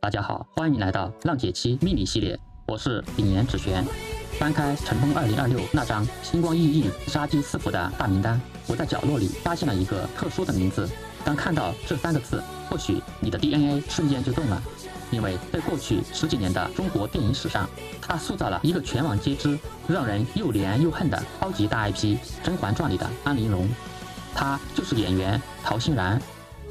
大家好，欢迎来到浪姐期命理系列，我是秉言芷璇。翻开尘封2026那张星光熠熠、杀机四伏的大名单，我在角落里发现了一个特殊的名字。当看到这3个字，或许你的 DNA 瞬间就动了，因为在过去10几年的中国电影史上，它塑造了一个全网皆知、让人又怜又恨的超级大 IP《甄嬛传》里的安陵容，她就是演员陶欣然。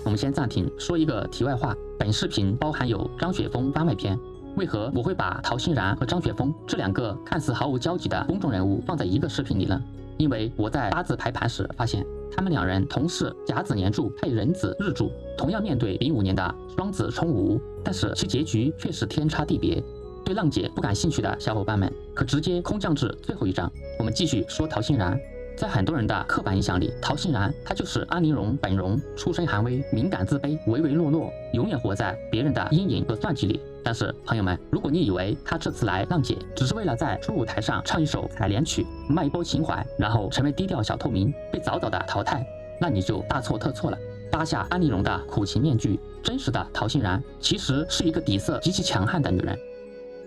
我们先暂停，说一个题外话，本视频包含有张雪峰番外篇。为何我会把陶欣然和张雪峰这2个看似毫无交集的公众人物放在一个视频里呢？因为我在八字排盘时发现，他们2人同是甲子年柱配壬子日柱，同样面对05年的双子冲午，但是其结局却是天差地别。对浪姐不感兴趣的小伙伴们，可直接空降至最后一章。我们继续说陶欣然。在很多人的刻板印象里，陶欣然她就是安陵容本容，出身寒微，敏感自卑，唯唯诺诺，永远活在别人的阴影和算计里。但是朋友们，如果你以为她这次来浪姐只是为了在初舞台上唱一首采莲曲，卖一波情怀，然后成为低调小透明，被早早的淘汰，那你就大错特错了。扒下安陵容的苦情面具，真实的陶欣然其实是一个底色极其强悍的女人。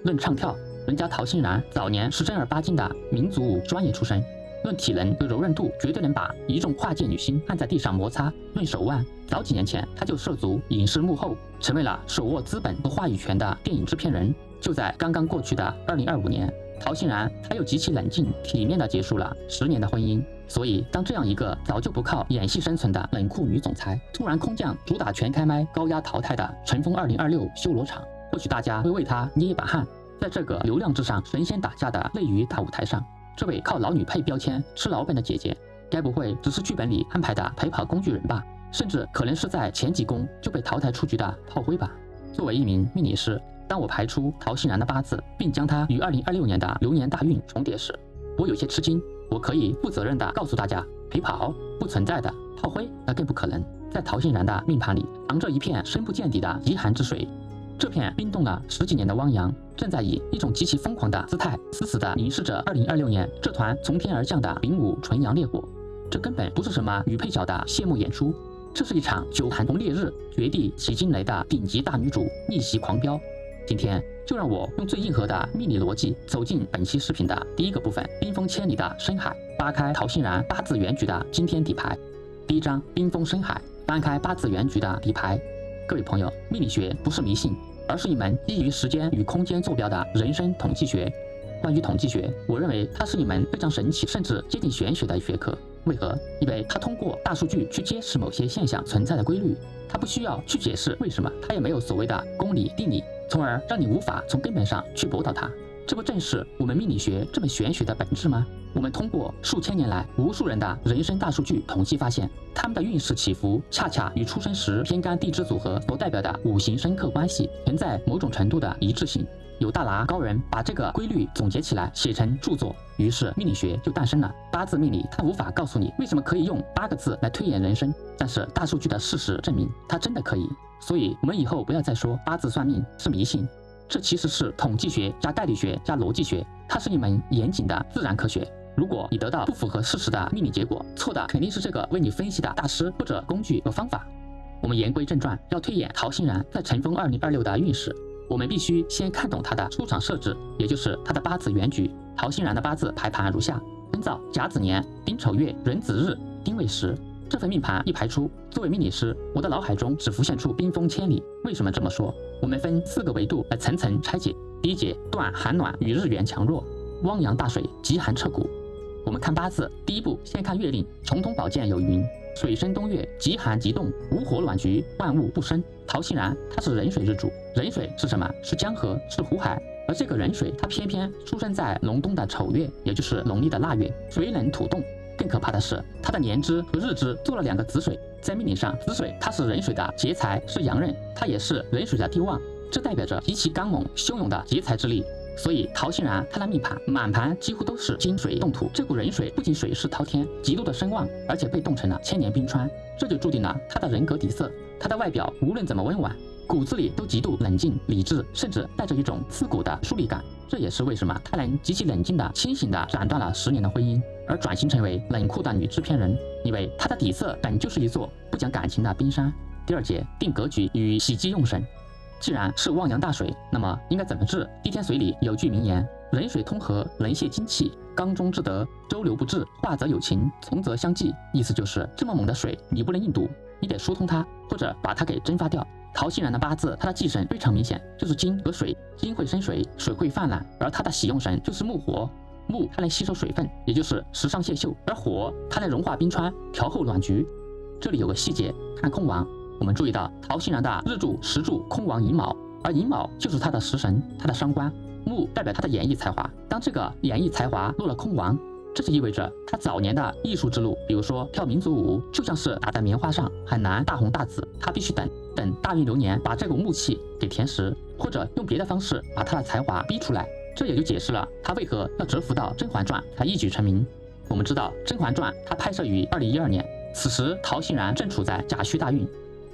论唱跳，人家陶欣然早年是正儿八经的民族舞专业出身。论体能和柔韧度，绝对能把一众跨界女星按在地上摩擦。论手腕，早几年前她就涉足影视幕后，成为了手握资本和话语权的电影制片人。就在刚刚过去的2025年，陶欣然她又极其冷静体面地结束了10年的婚姻。所以当这样一个早就不靠演戏生存的冷酷女总裁突然空降主打全开麦高压淘汰的尘封2026修罗场，或许大家会为她捏一把汗。在这个流量至上神仙打架的内娱大舞台上，这位靠老女配标签吃老本的姐姐，该不会只是剧本里安排的陪跑工具人吧？甚至可能是在前几宫就被淘汰出局的炮灰吧？作为一名命理师，当我排出陶欣然的八字，并将她与2026年的流年大运重叠时，我有些吃惊。我可以负责任地告诉大家，陪跑不存在的，炮灰那更不可能。在陶欣然的命盘里，藏着一片深不见底的极寒之水。这片冰冻了10几年的汪洋，正在以一种极其疯狂的姿态，死死地凝视着2026年这团从天而降的丙午纯阳烈火。这根本不是什么女配角的谢幕演出，这是一场9寒冬烈日、绝地起惊雷的顶级大女主逆袭狂飙。今天就让我用最硬核的命理逻辑走进本期视频的第一个部分——冰封千里的深海，扒开陶欣然八字原局的惊天底牌。第一章：冰封深海，翻开八字原局的底牌。各位朋友，命理学不是迷信，而是一门基于时间与空间坐标的人生统计学。关于统计学，我认为它是一门非常神奇甚至接近玄学的学科。为何？因为它通过大数据去揭示某些现象存在的规律，它不需要去解释为什么，它也没有所谓的公理定理，从而让你无法从根本上去驳倒它。这不正是我们命理学这么玄学的本质吗？我们通过数千年来无数人的人生大数据统计发现，他们的运势起伏恰恰与出生时天干地支组合所代表的五行生克关系存在某种程度的一致性。有大拿高人把这个规律总结起来写成著作，于是命理学就诞生了。八字命理它无法告诉你为什么可以用8个字来推演人生，但是大数据的事实证明它真的可以。所以我们以后不要再说八字算命是迷信，这其实是统计学加概率学加逻辑学，它是一门严谨的自然科学。如果你得到不符合事实的命理结果，错的肯定是这个为你分析的大师或者工具和方法。我们言归正传，要推演陶欣然在尘封2026的运势，我们必须先看懂他的出场设置，也就是他的八字原局。陶欣然的八字排盘如下：庚造、甲子年、丁丑月、壬子日、丁未时。这份命盘一排出，作为命理师，我的脑海中只浮现出冰封千里。为什么这么说？我们分4个维度来层层拆解。第一节：断寒暖与日元强弱，汪洋大水，极寒彻骨。我们看八字，第一步先看月令。重通宝鉴有云：水生冬月，极寒极冻，无火卵局，万物不生。陶欣然他是壬水日主，壬水是什么？是江河，是湖海。而这个壬水，它偏偏出生在隆冬的丑月，也就是农历的腊月，水冷土冻。更可怕的是，它的年支和日支做了2个子水。在命理上，子水它是壬水的劫财，是阳刃，它也是壬水的地旺，这代表着极其刚猛汹涌的劫财之力。所以陶欣然他的命盘满盘几乎都是金水冻土，这股壬水不仅水势滔天，极度的声望，而且被冻成了千年冰川，这就注定了他的人格底色。他的外表无论怎么温婉，骨子里都极度冷静理智，甚至带着一种刺骨的疏离感。这也是为什么他能极其冷静的清醒的斩断了10年的婚姻，而转型成为冷酷的女制片人，因为他的底色本就是一座不讲感情的冰山。第2节定格局与喜忌用神。既然是汪洋大水，那么应该怎么治？地天水里有句名言：人水通河，人泄精气，缸中之德，周流不滞，化则有情，从则相济。意思就是这么猛的水，你不能硬堵，你得疏通它，或者把它给蒸发掉。陶欣然的八字，他的忌神非常明显，就是金和水。金会生水，水会泛滥，而他的喜用神就是木火。木它能吸收水分，也就是时尚泄秀；而火它能融化冰川，调候暖局。这里有个细节，看空亡，我们注意到陶欣然的日柱、时柱空亡寅卯，而寅卯就是他的食神，他的伤官。木代表他的演艺才华，当这个演艺才华落了空亡，这就意味着他早年的艺术之路，比如说跳民族舞，就像是打在棉花上，很难大红大紫。他必须等大运流年把这股木气给填实，或者用别的方式把他的才华逼出来。这也就解释了他为何要蛰伏到《甄嬛传》才一举成名。我们知道《甄嬛传》它拍摄于2012年，此时陶欣然正处在甲戌大运，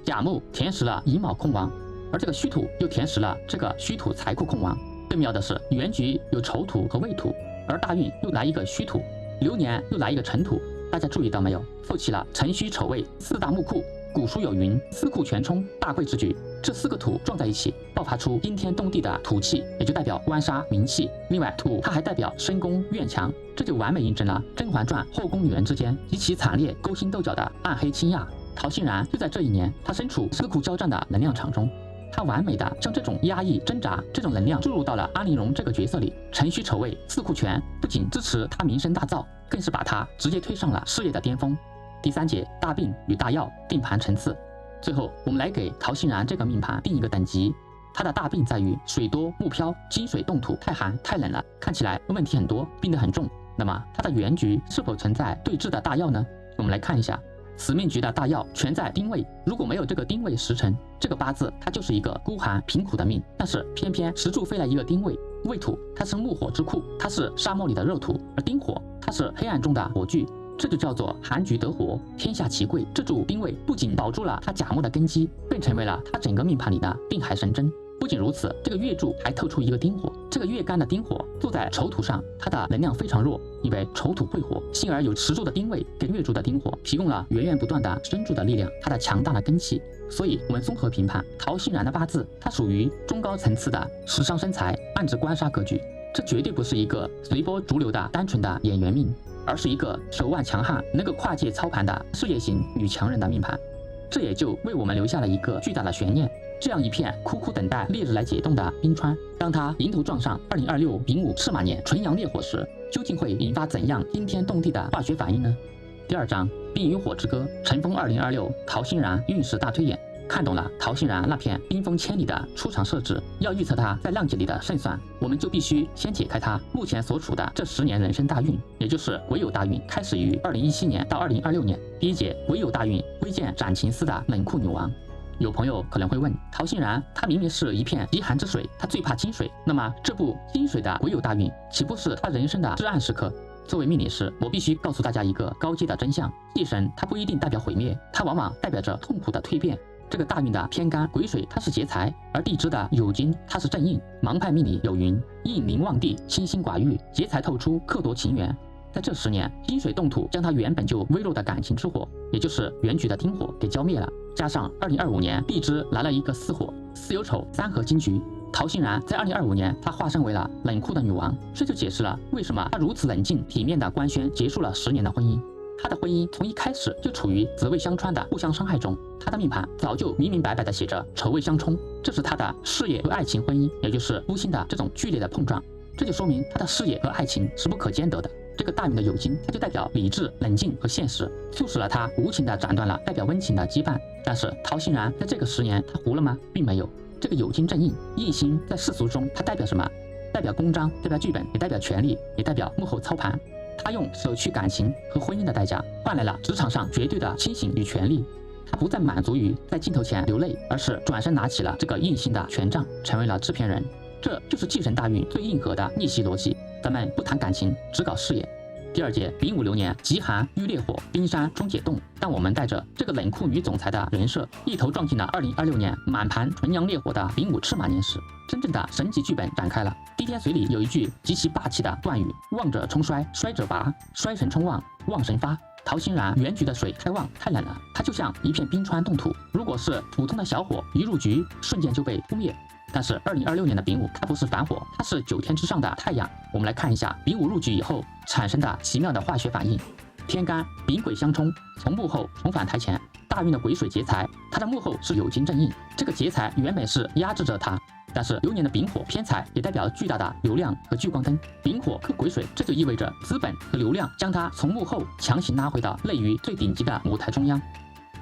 甲木填实了寅卯空亡，而这个戌土又填实了这个戌土财库空亡。更妙的是，原局有丑土和未土，而大运又来一个戌土，流年又来一个辰土。大家注意到没有？凑齐了辰戌丑未四大木库。古书有云：四库全冲，大贵之举。这四个土撞在一起，爆发出惊天动地的土气，也就代表官杀名气。另外，土它还代表身宫院墙，这就完美印证了《甄嬛传》后宫女人之间极其惨烈、勾心斗角的暗黑倾轧。陶欣然就在这一年，他身处四库交战的能量场中，他完美的将这种压抑、挣扎这种能量注入到了安陵容这个角色里。辰戌丑未四库全不仅支持他名声大噪，更是把他直接推上了事业的巅峰。第三节，大病与大药定盘层次。最后，我们来给陶欣然这个命盘定一个等级。他的大病在于水多木漂，金水冻土，太寒太冷了，看起来问题很多，病得很重。那么他的原局是否存在对治的大药呢？我们来看一下，此命局的大药全在丁未，如果没有这个丁未时辰，这个八字它就是一个孤寒贫苦的命。但是偏偏时柱飞来一个丁未，未土它是木火之库，它是沙漠里的热土，而丁火它是黑暗中的火炬。这就叫做寒局得火，天下奇贵。这柱丁未不仅保住了他甲木的根基，更成为了他整个命盘里的定海神针。不仅如此，这个月柱还透出一个丁火，这个月干的丁火坐在丑土上，它的能量非常弱，因为丑土会火。幸而有时柱的丁未给月柱的丁火提供了源源不断的生柱的力量，它的强大的根气。所以我们综合评判陶欣然的八字，它属于中高层次的时尚身材暗指官杀格局，这绝对不是一个随波逐流的单纯的演员命，而是一个手腕强悍、能够跨界操盘的事业型女强人的命盘。这也就为我们留下了一个巨大的悬念：这样一片苦苦等待烈日来解冻的冰川，当它迎头撞上2026丙午赤马年纯阳烈火时，究竟会引发怎样惊天动地的化学反应呢？第二章，冰与火之歌，尘封2026，陶欣然运势大推演。看懂了陶欣然那片冰封千里的出场设置，要预测他在浪姐里的胜算，我们就必须先解开他目前所处的这10年人生大运，也就是癸酉大运，开始于2017年到2026年。第一节，癸酉大运，挥剑斩情丝的冷酷女王。有朋友可能会问，陶欣然他明明是一片极寒之水，他最怕金水，那么这部金水的癸酉大运岂不是他人生的至暗时刻？作为命理师，我必须告诉大家一个高阶的真相：忌神它不一定代表毁灭，它往往代表着痛苦的蜕变。这个大运的偏干癸水它是劫财，而地支的酉金它是正印。盲派命理有云：印临旺地，清心寡欲，劫财透出，克夺情缘。在这10年，金水冻土将它原本就微弱的感情之火，也就是原局的丁火给浇灭了。加上2025年地支来了一个巳火，巳酉丑三合金局，陶欣然在2025年她化身为了冷酷的女王，这就解释了为什么她如此冷静体面的官宣结束了10年的婚姻。她的婚姻从一开始就处于子未相穿的互相伤害中，她的命盘早就明明白白的写着丑未相冲，这是她的事业和爱情婚姻，也就是夫星的这种剧烈的碰撞，这就说明她的事业和爱情是不可兼得的。这个大运的酉金，它就代表理智、冷静和现实，促使了她无情的斩断了代表温情的羁绊。但是陶欣然在这个10年，她糊了吗？并没有。这个酉金正印，印星在世俗中它代表什么？代表公章，代表剧本，也代表权力，也代表幕后操盘。他用舍去感情和婚姻的代价，换来了职场上绝对的清醒与权力。他不再满足于在镜头前流泪，而是转身拿起了这个硬性的权杖，成为了制片人。这就是忌神大运最硬核的逆袭逻辑。咱们不谈感情，只搞事业。第二节，丙午流年，极寒遇烈火，冰山终解冻。但我们带着这个冷酷女总裁的人设，一头撞进了2026年满盘纯阳烈火的丙午赤马年时，真正的神级剧本展开了。滴天髓里有一句极其霸气的断语：旺者冲衰，衰者拔，衰神冲旺，旺神发。陶欣然原局的水太旺太冷了，它就像一片冰川冻土，如果是普通的小火一入局，瞬间就被扑灭。但是2026年的丙午它不是反火，它是9天之上的太阳。我们来看一下丙午入局以后产生的奇妙的化学反应。天干丙癸相冲，从幕后重返台前。大运的癸水劫财，它的幕后是酉金正印，这个劫财原本是压制着它，但是流年的丙火偏财也代表了巨大的流量和聚光灯。丙火克癸水，这就意味着资本和流量将它从幕后强行拉回到类于最顶级的舞台中央。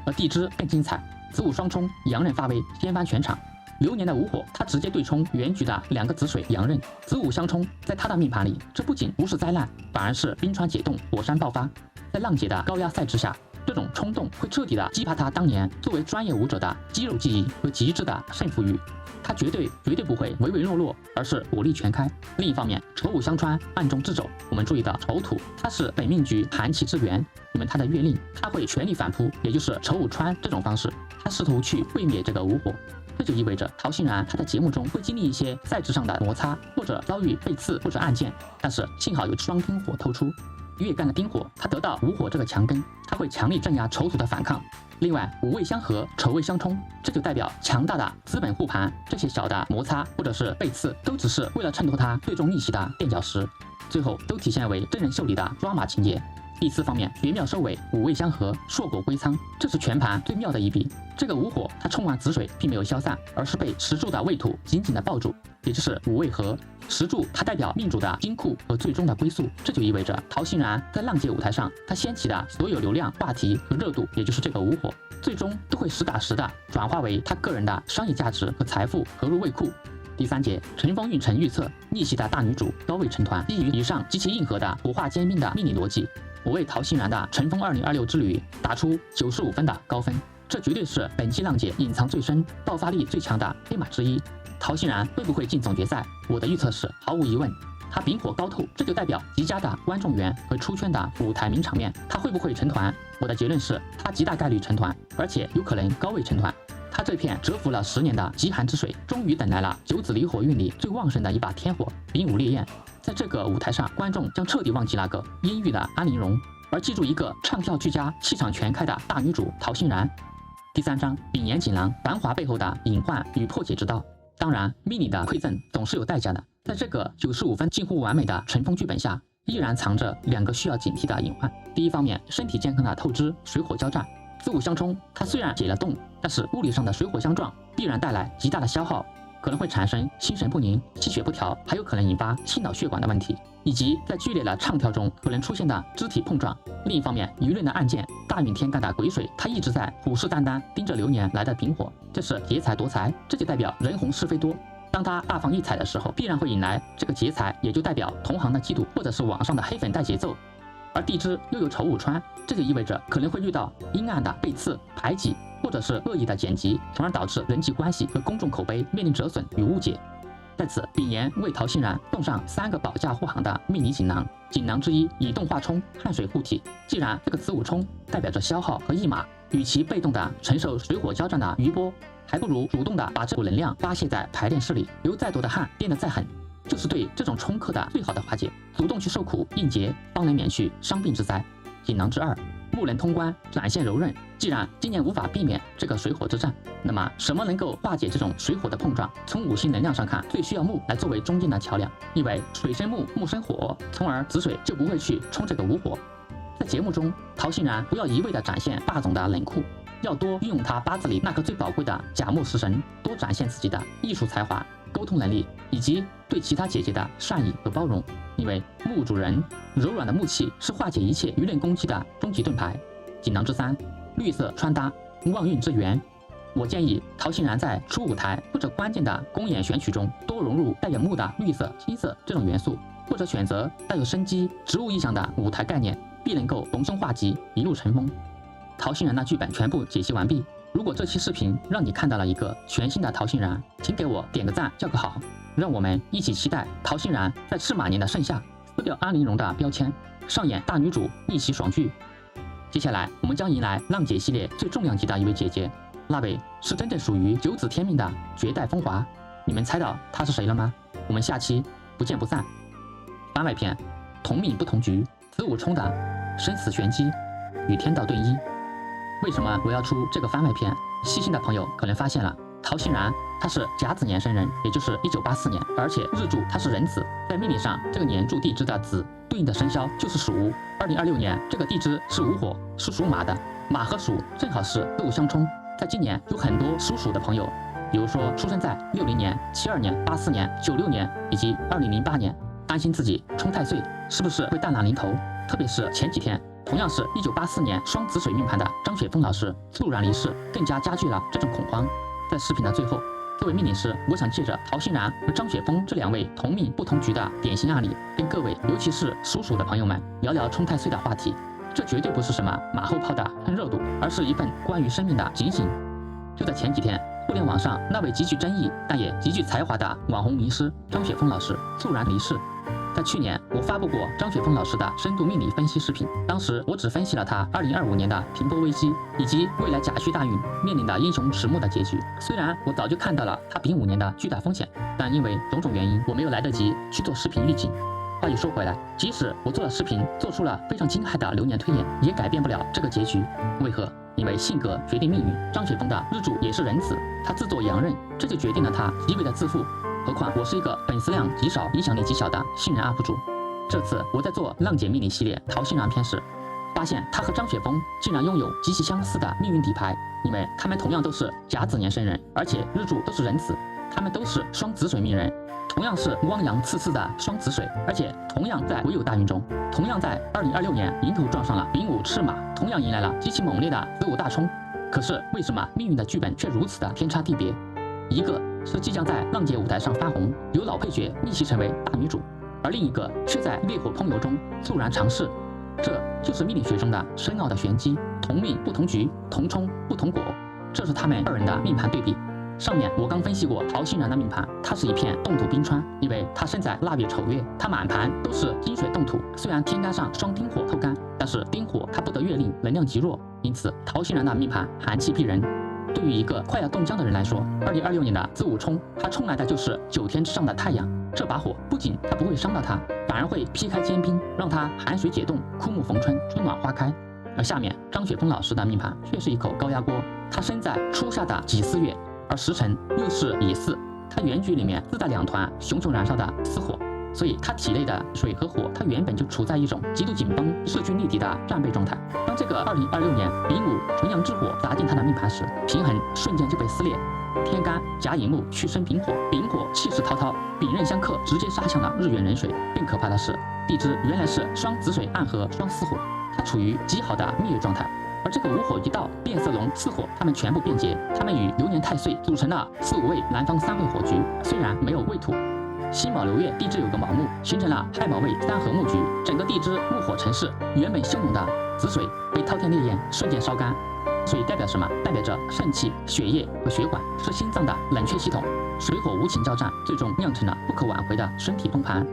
而地支更精彩，子午双冲，阳刃发威，掀翻全场。流年的午火，它直接对冲原局的2个子水阳刃，子午相冲，在他的命盘里，这不仅不是灾难，反而是冰川解冻，火山爆发。在浪姐的高压赛制下，这种冲动会彻底的激发他当年作为专业舞者的肌肉记忆和极致的胜负欲，他绝对不会唯唯诺诺，而是火力全开。另一方面，丑午相穿，暗中自走。我们注意到丑土，它是本命局寒气之源，那么它的月令，它会全力反扑，也就是丑午穿这种方式，他试图去毁灭这个午火。这就意味着陶昕然他在节目中会经历一些赛制上的摩擦，或者遭遇背刺或者暗箭，但是幸好有双丁火透出。月干的丁火，它得到午火这个强根，它会强力镇压丑土的反抗。另外，午未相合，丑未相冲，这就代表强大的资本护盘，这些小的摩擦或者是背刺，都只是为了衬托它最终逆袭的垫脚石，最后都体现为真人秀里的抓马情节。第4方面，绝妙收尾，午未相合，硕果归仓，这是全盘最妙的一笔。这个午火它冲完子水并没有消散，而是被石柱的未土紧紧的抱住，也就是午未合。石柱它代表命主的金库和最终的归宿，这就意味着陶昕然在浪姐舞台上，他掀起的所有流量话题和热度，也就是这个午火，最终都会实打实的转化为他个人的商业价值和财富合入卫库。第3节，乘风运程预测，逆袭的大女主高位成团。基于以上极其硬核的活化兼并的命理逻辑，我为陶昕然的乘风2026之旅打出95分的高分，这绝对是本期浪姐隐藏最深、爆发力最强的黑马之一。陶昕然会不会进总决赛？我的预测是毫无疑问，他丙火高透，这就代表极佳的观众缘和出圈的舞台名场面。他会不会成团？我的结论是他极大概率成团，而且有可能高位成团。他这片蛰伏了10年的极寒之水，终于等来了九子离火运里最旺盛的一把天火——丙午烈焰。在这个舞台上，观众将彻底忘记那个阴郁的安陵容，而记住一个唱跳俱佳、气场全开的大女主陶昕然。第3章，丙寅锦囊，繁华背后的隐患与破解之道。当然，命理的馈赠总是有代价的，在这个95分近乎完美的乘风剧本下，依然藏着2个需要警惕的隐患。第一方面，身体健康的透支，水火交战。子午相冲，它虽然解了冻，但是物理上的水火相撞必然带来极大的消耗，可能会产生心神不宁、气血不调，还有可能引发心脑血管的问题，以及在剧烈的唱跳中可能出现的肢体碰撞。另一方面，舆论的暗箭，大运天干的癸水，它一直在虎视眈眈盯着流年来的丙火，这是劫财夺财，这就代表人红是非多。当他大放异彩的时候，必然会引来这个劫财，也就代表同行的嫉妒，或者是网上的黑粉带节奏。而地支又有丑午穿，这就意味着可能会遇到阴暗的背刺、排挤，或者是恶意的剪辑，从而导致人际关系和公众口碑面临折损与误解。在此，丙寅为陶昕然送上3个保驾护航的命理锦囊。锦囊之一，以动化冲，汗水护体。既然这个子午冲代表着消耗和驿马，与其被动的承受水火交战的余波，还不如主动的把这股能量发泄在排练室里，流再多的汗，练得再狠，就是对这种冲克的最好的化解。主动去受苦应劫，方能免去伤病之灾。锦囊之2，木能通关，展现柔韧。既然今年无法避免这个水火之战，那么什么能够化解这种水火的碰撞？从五行能量上看，最需要木来作为中间的桥梁，因为水生木，木生火，从而子水就不会去冲这个午火。在节目中，陶昕然不要一味的展现霸总的冷酷，要多运用他八字里那颗最宝贵的甲木食神，多展现自己的艺术才华、沟通能力，以及对其他姐姐的善意和包容。因为木主人，柔软的木气是化解一切舆论攻击的终极盾牌。锦囊之3，绿色穿搭，旺运之源。我建议陶昕然在初舞台或者关键的公演选曲中多融入带有木的绿色、青色这种元素，或者选择带有生机、植物意象的舞台概念，必能够逢凶化吉，一路成风。陶昕然的剧本全部解析完毕。如果这期视频让你看到了一个全新的陶昕然，请给我点个赞，叫个好，让我们一起期待陶昕然在赤马年的盛夏撕掉安陵容的标签，上演大女主逆袭爽剧。接下来我们将迎来浪姐系列最重量级的一位姐姐，那位是真正属于九子天命的绝代风华。你们猜到她是谁了吗？我们下期不见不散。番外篇，同命不同局，子午冲的生死玄机与天道对一。为什么我要出这个番外篇？细心的朋友可能发现了，陶昕然他是甲子年生人，也就是1984年，而且日柱他是壬子，在命理上这个年柱地支的子对应的生肖就是属乌。2026年这个地支是午火，是属马的，马和鼠正好是子午相冲。在今年有很多属鼠的朋友，比如说出生在60年、72年、84年、96年以及2008年，担心自己冲太岁是不是会大难临头。特别是前几天，同样是1984年双子水命盘的张雪峰老师猝然离世，更加加剧了这种恐慌。在视频的最后，作为命理师，我想借着陶欣然和张雪峰这两位同命不同局的典型案例，跟各位，尤其是属鼠的朋友们聊聊冲太岁的话题。这绝对不是什么马后炮的蹭热度，而是一份关于生命的警醒。就在前几天，互联网上那位极具争议但也极具才华的网红名师张雪峰老师猝然离世。在去年，我发布过张雪峰老师的深度命理分析视频，当时我只分析了他2025年的停播危机，以及未来甲戌大运面临的英雄迟暮的结局。虽然我早就看到了他丙午年的巨大风险，但因为种种原因，我没有来得及去做视频预警。话又说回来，即使我做了视频，做出了非常惊骇的流年推演，也改变不了这个结局。为何？因为性格决定命运。张雪峰的日主也是壬子，他自作阳刃，这就决定了他极为的自负。何况我是一个粉丝量极少、影响力极小的新人 UP 主。这次我在做浪姐命理系列陶欣然篇时，发现他和张雪峰竟然拥有极其相似的命运底牌，因为他们同样都是甲子年生人，而且日主都是壬子，他们都是双子水命人。同样是汪洋刺刺的双子水，而且同样在癸酉大运中，同样在2026年迎头撞上了丙午赤马，同样迎来了极其猛烈的子午大冲。可是为什么命运的剧本却如此的天差地别？一个是即将在浪姐舞台上翻红，由老配角逆袭成为大女主，而另一个却在烈火烹油中猝然尝试。这就是命理学中的深奥的玄机，同命不同局，同冲不同果，这是他们二人的命盘对比。上面我刚分析过陶欣然的命盘，他是一片冻土冰川，因为他生在腊月丑月，他满盘都是金水冻土。虽然天干上双丁火透干，但是丁火它不得月令，能量极弱，因此陶欣然的命盘寒气逼人。对于一个快要冻僵的人来说，2026年的子午冲，他冲来的就是9天之上的太阳。这把火不仅它不会伤到他，反而会劈开坚冰，让他寒水解冻，枯木逢春，春暖花开。而下面张雪峰老师的命盘却是一口高压锅，他生在初夏的己巳月。而时辰又是乙巳，它原局里面自带2团熊熊燃烧的巳火，所以它体内的水和火，它原本就处在一种极度紧绷、势均力敌的战备状态。当这个2026年丙午纯阳之火砸进他的命盘时，平衡瞬间就被撕裂。天干甲寅木去生丙火，丙火气势滔滔，丙刃相克，直接杀向了日元壬水。更可怕的是，地支原来是双子水暗合双巳火，它处于极好的蜜月状态。而这个午火一到，变色龙、巳火它们全部变节，它们与流年太岁组成了4、5位南方3会火局。虽然没有未土，辛卯流月地支有个卯木，形成了亥卯未3合木局，整个地支木火成势，原本汹涌的子水被滔天烈焰瞬间烧干。水代表什么？代表着肾气、血液和血管，是心脏的冷却系统。水火无情交战，最终酿成了不可挽回的身体崩盘。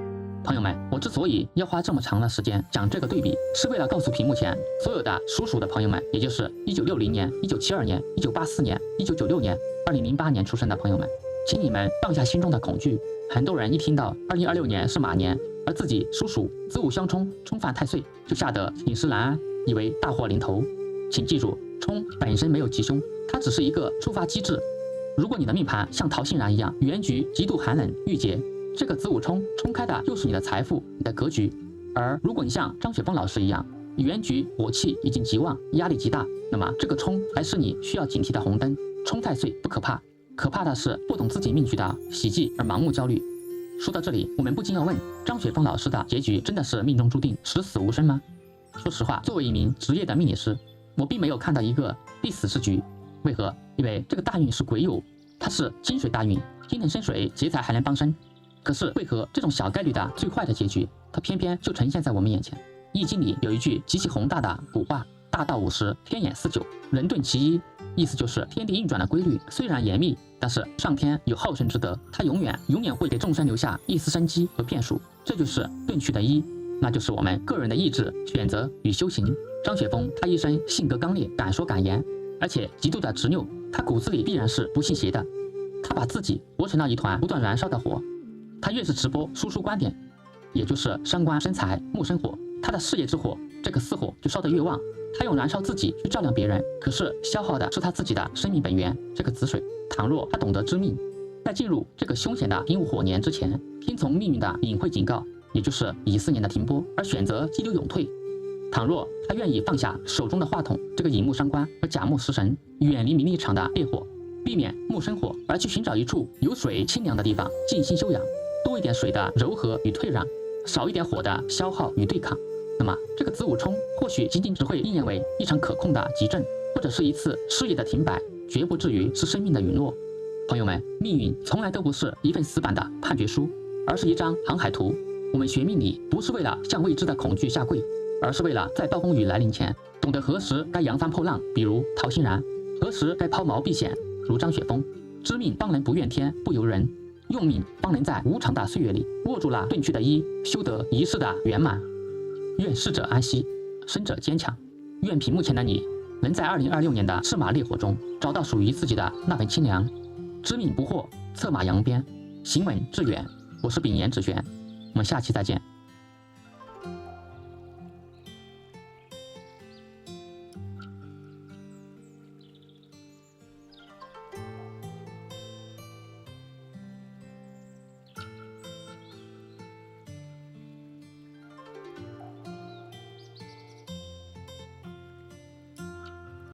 朋友们，我之所以要花这么长的时间讲这个对比，是为了告诉屏幕前所有的属鼠的朋友们，也就是1960年、1972年、1984年、1996年、2008年出生的朋友们，请你们放下心中的恐惧。很多人一听到2026年是马年，而自己属鼠，子午相冲，冲犯太岁，就吓得寝食难安，以为大祸临头。请记住，冲本身没有吉凶，它只是一个触发机制。如果你的命盘像陶欣然一样，原局极度寒冷郁结，这个子午冲开的又是你的财富、你的格局。而如果你像张雪峰老师一样，原局火气已经极旺，压力极大，那么这个冲才是你需要警惕的红灯。冲太岁不可怕，可怕的是不懂自己命局的喜忌而盲目焦虑。说到这里，我们不禁要问，张雪峰老师的结局真的是命中注定、十死无生吗？说实话，作为一名职业的命理师，我并没有看到一个必死之局。为何？因为这个大运是癸酉，它是金水大运，金能生水，劫财还能帮身。可是为何这种小概率的最坏的结局，它偏偏就呈现在我们眼前？易经里有一句极其宏大的古话：大道50，天眼49，人遁其一。意思就是天地运转的规律虽然严密，但是上天有好生之德，他永远会给众生留下一丝生机和变数。这就是遁去的一，那就是我们个人的意志、选择与修行。张雪峰他一生性格刚烈，敢说敢言，而且极度的执拗，他骨子里必然是不信邪的。他把自己活成了一团不断燃烧的火。他越是直播输出观点，也就是伤官生财木生火，他的事业之火这个巳火就烧得越旺。他用燃烧自己去照亮别人，可是消耗的是他自己的生命本源这个子水。倘若他懂得知命，在进入这个凶险的丙午火年之前，听从命运的隐晦警告，也就是乙巳年的停播，而选择激流勇退。倘若他愿意放下手中的话筒，这个乙木伤官和甲木食神，远离名利场的烈火，避免木生火，而去寻找一处有水清凉的地方静心修养，多一点水的柔和与退让，少一点火的消耗与对抗，那么这个子午冲或许仅仅只会应验为一场可控的急震，或者是一次事业的停摆，绝不至于是生命的陨落。朋友们，命运从来都不是一份死板的判决书，而是一张航海图。我们学命理不是为了向未知的恐惧下跪，而是为了在暴风雨来临前，懂得何时该扬帆破浪，比如陶欣然；何时该抛锚避险，如张雪峰。知命方能不怨天不由人，用命方能在无常的岁月里握住了钝去的衣，修得一世的圆满。愿逝者安息，生者坚强。愿屏幕前的你能在2026年的赤马烈火中找到属于自己的那份清凉。知命不惑，策马扬鞭，行稳致远。我是丙寅子璇，我们下期再见。